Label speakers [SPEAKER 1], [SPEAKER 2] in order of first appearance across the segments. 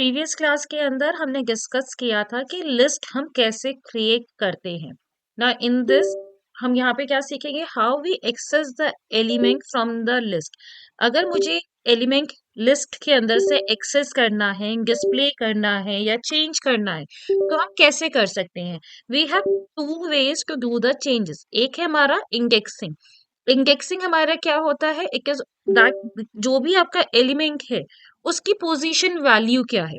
[SPEAKER 1] Previous class के अंदर हमने डिस्कस किया था कि लिस्ट हम कैसे क्रिएट करते हैं। ना इन दिस हम यहाँ पे क्या सीखेंगे, how we access the element from the list. अगर मुझे एलिमेंट लिस्ट के अंदर से एक्सेस करना है, डिस्प्ले करना है या चेंज करना है तो हम कैसे कर सकते हैं। We have to ways to do the changes. एक है हमारा इंडेक्सिंग। इंडेक्सिंग हमारा क्या होता है, इट इज दैट जो भी आपका एलिमेंट है उसकी पोजीशन वैल्यू क्या है।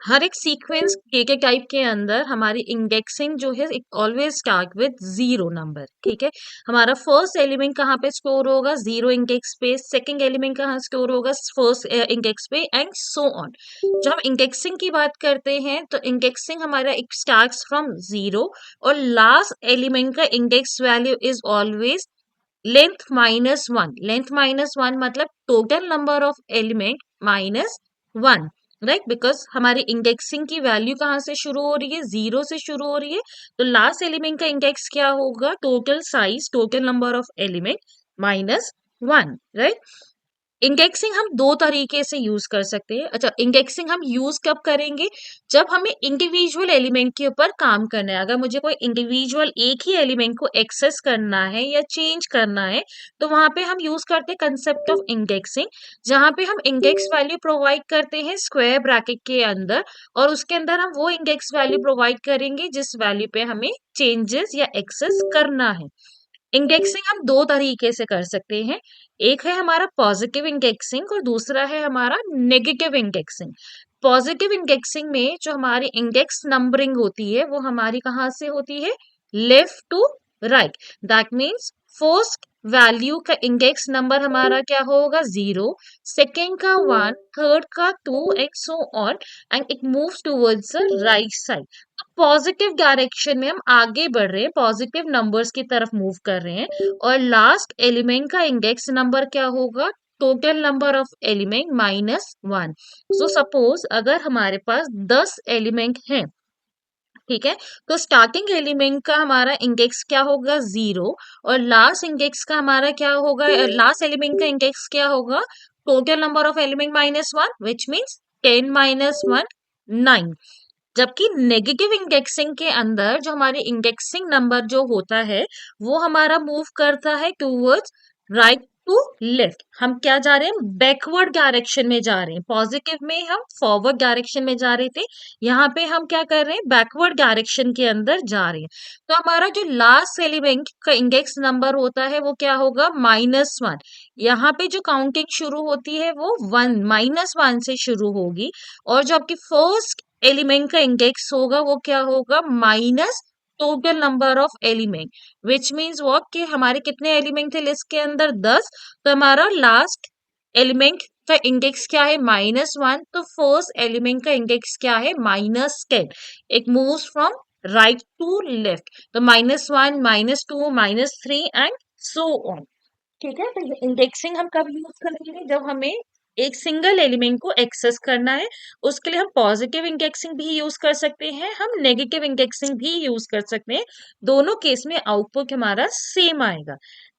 [SPEAKER 1] हर एक सीक्वेंस के टाइप के अंदर हमारी इंडेक्सिंग जो है it always start with zero number. ठीक है, हमारा फर्स्ट एलिमेंट कहाँ पे स्टोर होगा, जीरो इंडेक्स पे। सेकंड एलिमेंट कहाँ स्टोर होगा, फर्स्ट इंडेक्स पे, एंड सो ऑन। जब हम इंडेक्सिंग की बात करते हैं तो इंडेक्सिंग हमारा एक स्टार्ट्स फ्रॉम जीरो और लास्ट एलिमेंट का index value is always length minus one. Length minus one मतलब total number of element minus one, right. Because हमारी इंडेक्सिंग की वैल्यू कहाँ से शुरू हो रही है, जीरो से शुरू हो रही है। तो लास्ट एलिमेंट का इंडेक्स क्या होगा, total size, total number of element minus one, right. Indexing हम दो तरीके से यूज कर सकते हैं। अच्छा, इंडेक्सिंग हम यूज कब करेंगे, जब हमें इंडिविजुअल एलिमेंट के ऊपर काम करना है। अगर मुझे कोई इंडिविजुअल एक ही एलिमेंट को एक्सेस करना है या चेंज करना है तो वहां पे हम यूज करते हैं कंसेप्ट ऑफ इंडेक्सिंग, जहां पे हम इंडेक्स वैल्यू प्रोवाइड करते हैं स्क्वायर ब्रैकेट के अंदर और उसके अंदर हम वो इंडेक्स वैल्यू प्रोवाइड करेंगे जिस वैल्यू पे हमें चेंजेस या एक्सेस करना है। इंडेक्सिंग हम दो तरीके से कर सकते हैं। एक है हमारा पॉजिटिव इंडेक्सिंग और दूसरा है हमारा नेगेटिव इंडेक्सिंग। पॉजिटिव इंडेक्सिंग में जो हमारी इंडेक्स नंबरिंग होती है वो हमारी कहाँ से होती है, left to right. That means first value का इंडेक्स नंबर हमारा क्या होगा, जीरो, सेकेंड का वन, थर्ड का two, and so on, and it moves towards the right side. Positive direction में हम आगे बढ़ रहे हैं, पॉजिटिव नंबर्स की तरफ मूव कर रहे हैं। और लास्ट एलिमेंट का इंडेक्स नंबर क्या होगा, total number of element minus one. So suppose अगर हमारे पास 10 एलिमेंट हैं, ठीक है, तो स्टार्टिंग एलिमेंट का हमारा इंडेक्स क्या होगा, जीरो, और लास्ट इंडेक्स का हमारा क्या होगा, लास्ट एलिमेंट का इंडेक्स क्या होगा, total number of element minus one, which means 10 minus one, 9। जबकि नेगेटिव इंडेक्सिंग के अंदर जो हमारे इंडेक्सिंग नंबर जो होता है वो हमारा मूव करता है टूवर्ड्स राइट टू लेफ्ट। हम क्या जा रहे हैं, बैकवर्ड डायरेक्शन में जा रहे हैं। पॉजिटिव में हम फॉरवर्ड डायरेक्शन में जा रहे थे, यहाँ पे हम क्या कर रहे हैं, बैकवर्ड डायरेक्शन के अंदर जा रहे हैं। तो हमारा जो लास्ट एलिमेंट का इंडेक्स नंबर होता है वो क्या होगा, माइनस वन। यहाँ पे जो काउंटिंग शुरू होती है वो वन, माइनस वन से शुरू होगी। और जो आपकी फर्स्ट एलिमेंट का इंडेक्स होगा वो क्या होगा, minus total number of element, which means what कि हमारे कितने एलिमेंट थे लिस्ट के अंदर, 10। तो हमारा लास्ट एलिमेंट का इंडेक्स क्या है, माइनस वन। तो फर्स्ट एलिमेंट का इंडेक्स क्या है, minus 10। It moves from right to left. तो minus one, minus two, minus three, and so on. ठीक है, तो इंडेक्सिंग हम कब यूज करेंगे, जब हमें एक सिंगल एलिमेंट को एक्सेस करना है। उसके लिए हम पॉजिटिव इंडेक्सिंग भी यूज कर सकते हैं, हम नेगेटिव इंडेक्सिंग भी यूज कर सकते हैं। दोनों केस में आउटपुट हमारा सेम आएगा।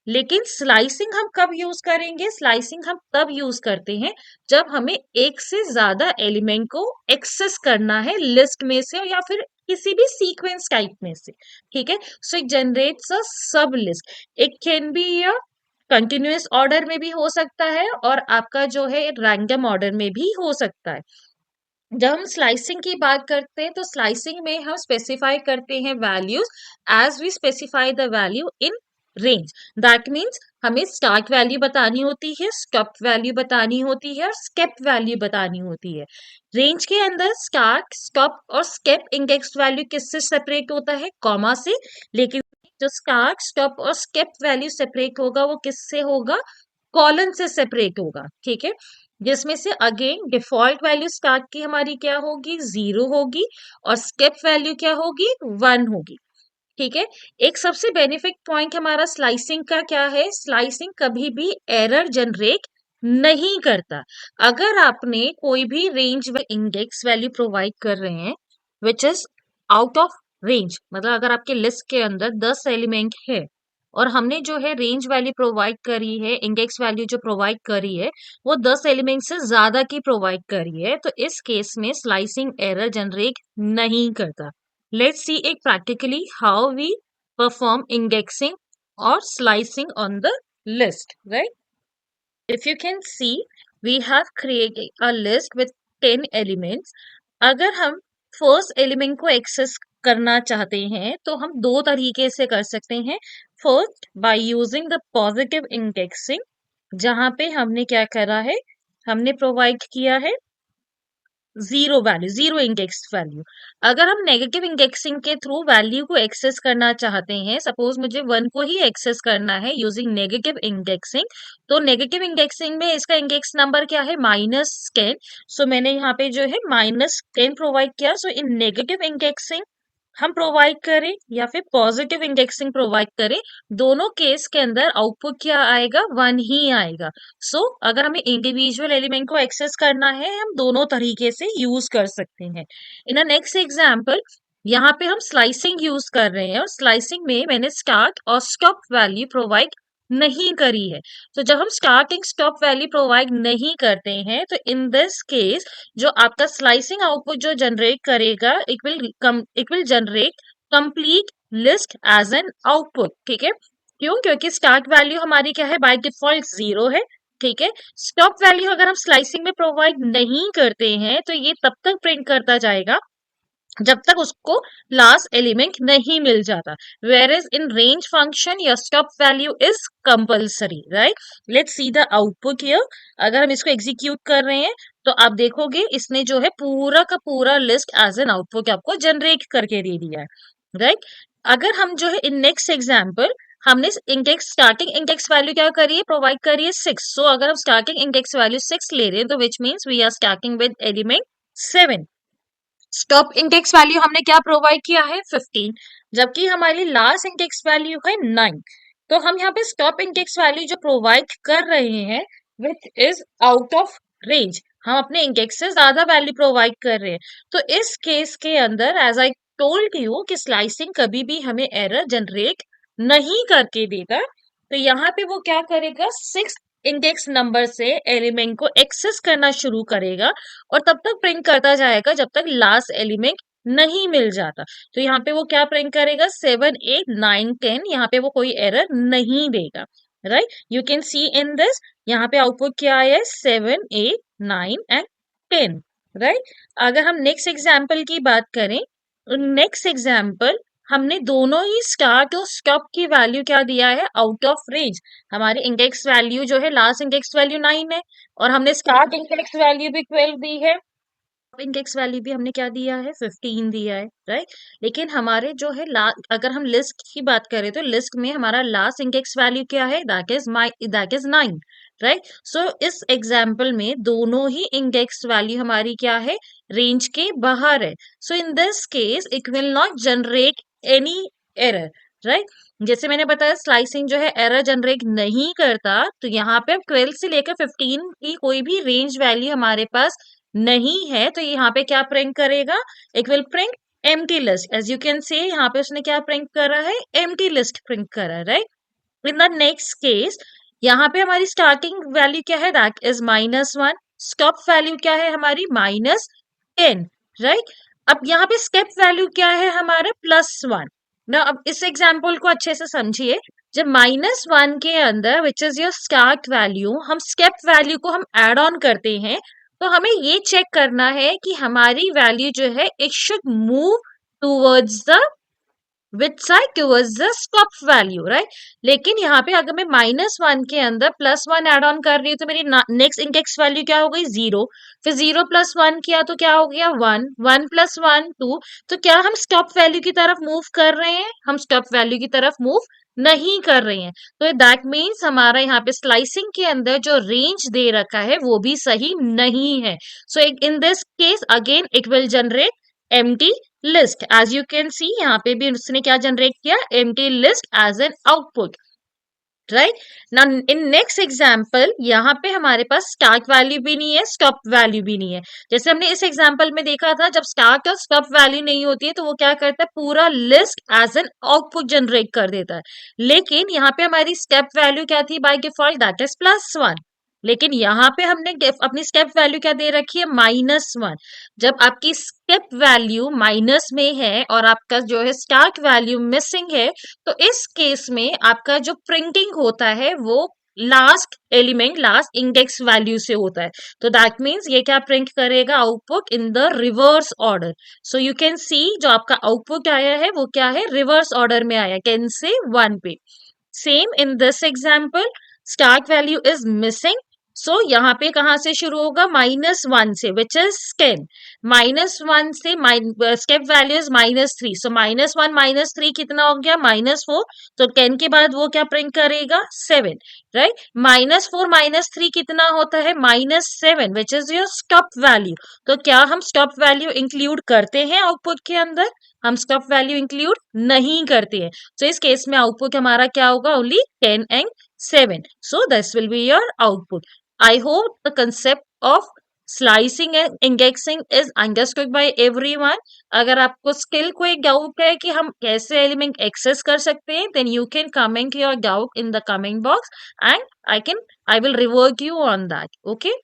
[SPEAKER 1] लेकिन स्लाइसिंग हम कब यूज करेंगे, स्लाइसिंग हम तब यूज करते हैं जब हमें एक से ज्यादा एलिमेंट को एक्सेस करना है लिस्ट में से या फिर किसी भी सीक्वेंस टाइप में से। ठीक है, सो इट जनरेट्स अ सब list. It can be a continuous order में भी हो सकता है और आपका जो है रैंडम ऑर्डर में भी हो सकता है। जब हम स्लाइसिंग की बात करते हैं तो स्लाइसिंग में हम स्पेसिफाई करते हैं values as we specify the value in range. That means हमें स्टार्ट वैल्यू बतानी होती है, स्टॉप वैल्यू बतानी होती है और स्केप वैल्यू बतानी होती है। रेंज के अंदर स्टार्ट, स्टॉप और स्केप इंडेक्स वैल्यू किससे सेपरेट होता है, कॉमा से। लेकिन जो स्टार्ट, स्टॉप और स्केप वैल्यू सेपरेट होगा वो किससे होगा, कॉलन से सेपरेट होगा। ठीक है, जिसमें से अगेन डिफॉल्ट वैल्यू स्टार्ट की हमारी क्या होगी, जीरो होगी, और स्केप वैल्यू क्या होगी, वन होगी। ठीक है, एक सबसे बेनिफिट पॉइंट हमारा स्लाइसिंग का क्या है, स्लाइसिंग कभी भी एरर जनरेट नहीं करता। अगर आपने कोई भी रेंज इंडेक्स वैल्यू प्रोवाइड कर रहे हैं which is out of range, मतलब अगर आपके लिस्ट के अंदर 10 एलिमेंट है और हमने जो है रेंज वैल्यू प्रोवाइड करी है, इंडेक्स वैल्यू जो प्रोवाइड करी है वो 10 एलिमेंट से ज्यादा की प्रोवाइड करी है, तो इस केस में स्लाइसिंग एरर जनरेट नहीं करता। लेट्स सी एक practically how we perform indexing or slicing on the list, right? If you can see, we have created a list with 10 elements. अगर हम फर्स्ट एलिमेंट को एक्सेस करना चाहते हैं तो हम दो तरीके से कर सकते हैं। First, by using the positive indexing, जहां पे हमने क्या करा है, हमने प्रोवाइड किया है zero value, zero index value. अगर हम नेगेटिव इंडेक्सिंग के थ्रू वैल्यू को एक्सेस करना चाहते हैं, सपोज मुझे वन को ही एक्सेस करना है यूजिंग नेगेटिव इंडेक्सिंग, तो नेगेटिव इंडेक्सिंग में इसका इंडेक्स नंबर क्या है, -10। सो मैंने यहाँ पे जो है -10 प्रोवाइड किया। सो इन नेगेटिव इंडेक्सिंग हम प्रोवाइड करें या फिर पॉजिटिव इंडेक्सिंग प्रोवाइड करें, दोनों केस के अंदर आउटपुट क्या आएगा, 1 ही आएगा। सो अगर हमें इंडिविजुअल एलिमेंट को एक्सेस करना है, हम दोनों तरीके से यूज कर सकते हैं। इन अ नेक्स्ट एग्जांपल, यहाँ पे हम स्लाइसिंग यूज कर रहे हैं और स्लाइसिंग में मैंने स्टार्ट और स्टॉप वैल्यू प्रोवाइड नहीं करी है। तो जब हम स्टार्टिंग स्टॉप वैल्यू प्रोवाइड नहीं करते हैं, तो इन दिस केस जो आपका स्लाइसिंग आउटपुट जो जनरेट करेगा, it will generate complete list as an output. ठीक है, क्यों? क्योंकि स्टार्ट वैल्यू हमारी क्या है, बाय डिफॉल्ट 0 है। ठीक है, स्टॉप वैल्यू अगर हम स्लाइसिंग में प्रोवाइड नहीं करते हैं तो ये तब तक प्रिंट करता जाएगा जब तक उसको लास्ट एलिमेंट नहीं मिल जाता। Where is in range function your stop value is compulsory, right? Let's see the output here. अगर हम इसको एग्जीक्यूट कर रहे हैं तो आप देखोगे इसने जो है पूरा का पूरा लिस्ट एज एन आउटपुट आपको जनरेट करके दे दिया है, राइट? अगर हम जो है इन नेक्स्ट एग्जाम्पल, हमने इंडेक्स स्टार्टिंग इंडेक्स वैल्यू क्या करी है, प्रोवाइड करी है 6। सो अगर हम स्टार्टिंग इंडेक्स वैल्यू 6 ले रहे हैं तो which means we are starting with element 7। Stop index value हमने क्या प्रोवाइड किया है, 15, जबकि हमारी लास्ट इंडेक्स वैल्यू है 9। तो हम यहाँ पे स्टॉप इंडेक्स वैल्यू जो प्रोवाइड कर रहे हैं which is out of range, हम अपने इंडेक्स से ज्यादा वैल्यू प्रोवाइड कर रहे हैं। तो इस केस के अंदर एज आई टोल्ड यू कि स्लाइसिंग कभी भी हमें एरर जनरेट नहीं करके देगा। तो यहाँ पे वो क्या करेगा, 6 इंडेक्स नंबर से एलिमेंट को एक्सेस करना शुरू करेगा और तब तक प्रिंट करता जाएगा जब तक लास्ट एलिमेंट नहीं मिल जाता। तो यहाँ पे वो क्या प्रिंट करेगा, 7, 8, 9, 10, यहाँ पे वो कोई एरर नहीं देगा, right? You can C in this, यहाँ पे आउटपुट क्या आया है, 7, 8, 9 एंड 10, राइट? अगर हम नेक्स्ट एग्जाम्पल की बात करें, नेक्स्ट एग्जाम्पल हमने दोनों ही स्टार्ट और स्टॉप की वैल्यू क्या दिया है, आउट ऑफ रेंज। हमारी इंडेक्स वैल्यू जो है, लास्ट इंडेक्स वैल्यू 9 है और हमने स्टार्ट इंडेक्स वैल्यू भी 12 दी है, इंडेक्स वैल्यू भी हमने क्या दिया है, 15 दिया है, राइट? लेकिन हमारे जो है अगर हम लिस्ट की बात करें तो लिस्ट में हमारा लास्ट इंडेक्स वैल्यू क्या है, दैट इज 9, राइट? सो इस एग्जाम्पल में दोनों ही इंडेक्स वैल्यू हमारी क्या है, रेंज के बाहर है। So in this case it will not generate any error, right? जैसे मैंने बताया स्लाइसिंग जो है एरर जनरेट नहीं करता, तो यहाँ पे 12 से लेकर 15 की कोई भी रेंज वैल्यू हमारे पास नहीं है, तो यहाँ पे क्या प्रिंट करेगा, it will print empty list. As you can see यहाँ पे उसने क्या प्रिंट करा है, एम्प्टी लिस्ट प्रिंट करा है, right? In the next case यहाँ पे हमारी स्टार्टिंग वैल्यू क्या है, दैट इज -1, स्टॉप वैल्यू क्या है हमारी, -10, राइट? अब यहाँ पे स्टेप वैल्यू क्या है हमारा, +1 ना। अब इस एग्जाम्पल को अच्छे से समझिए, जब -1 के अंदर which is your start value, हम स्टेप वैल्यू को हम एड ऑन करते हैं, तो हमें ये चेक करना है कि हमारी वैल्यू जो है it should move towards the which side, towards the stop value, right? लेकिन यहाँ पे अगर मैं -1 के अंदर +1 एड ऑन कर रही हूँ तो मेरी नेक्स्ट इंडेक्स वैल्यू क्या हो गई, 0। फिर 0 + 1 किया तो क्या हो गया, 1, 1 + 1 2। तो क्या हम स्टॉप वैल्यू की तरफ मूव कर रहे हैं, हम स्टॉप वैल्यू की तरफ मूव नहीं कर रहे हैं। तो दैट मीन्स हमारा यहाँ पे स्लाइसिंग के अंदर जो रेंज दे रखा है वो भी सही नहीं है। So in this case again it will generate empty list. As you can see यहाँ पे भी उसने क्या जनरेट किया, empty list as an output. Right ना। इन नेक्स्ट एग्जाम्पल यहाँ पे हमारे पास स्टार्ट वैल्यू भी नहीं है, स्टॉप वैल्यू भी नहीं है। जैसे हमने इस एग्जाम्पल में देखा था, जब स्टार्ट और स्टॉप वैल्यू नहीं होती है तो वो क्या करता है, पूरा list as an output generate कर देता है। लेकिन यहाँ पे हमारी स्टेप वैल्यू क्या थी बाय डिफॉल्ट, दैट इज +1। लेकिन यहाँ पे हमने अपनी स्टेप वैल्यू क्या दे रखी है, -1। जब आपकी स्टेप वैल्यू माइनस में है और आपका जो है स्टार्ट वैल्यू मिसिंग है, तो इस केस में आपका जो प्रिंटिंग होता है वो last element, last index value से होता है। तो दैट मीन्स ये क्या प्रिंट करेगा, output in the reverse order. So you can सी जो आपका आउटपुट आया है वो क्या है, रिवर्स ऑर्डर में आया, 10 से 1 पे। Same in this example, start value is missing. So यहाँ पे कहाँ से शुरू होगा, -1 से, विच इज 10। -1 से स्टेप वैल्यू इज -3, सो -1 -3 कितना हो गया, -4। तो 10 के बाद वो क्या प्रिंट करेगा, 7। राइट, -4 -3 कितना होता है, -7, which is your stop value. तो क्या हम स्टॉप वैल्यू इंक्लूड करते हैं आउटपुट के अंदर, हम स्टॉप वैल्यू इंक्लूड नहीं करते हैं। So इस केस में आउटपुट हमारा क्या होगा, only 10 and 7. So this will be your output. I hope the concept of slicing and indexing is understood by everyone. अगर आपको स्किल कोई डाउट है कि हम कैसे एलिमेंट एक्सेस कर सकते हैं, then you can comment your doubt in the comment box and I will revert you on that. Okay.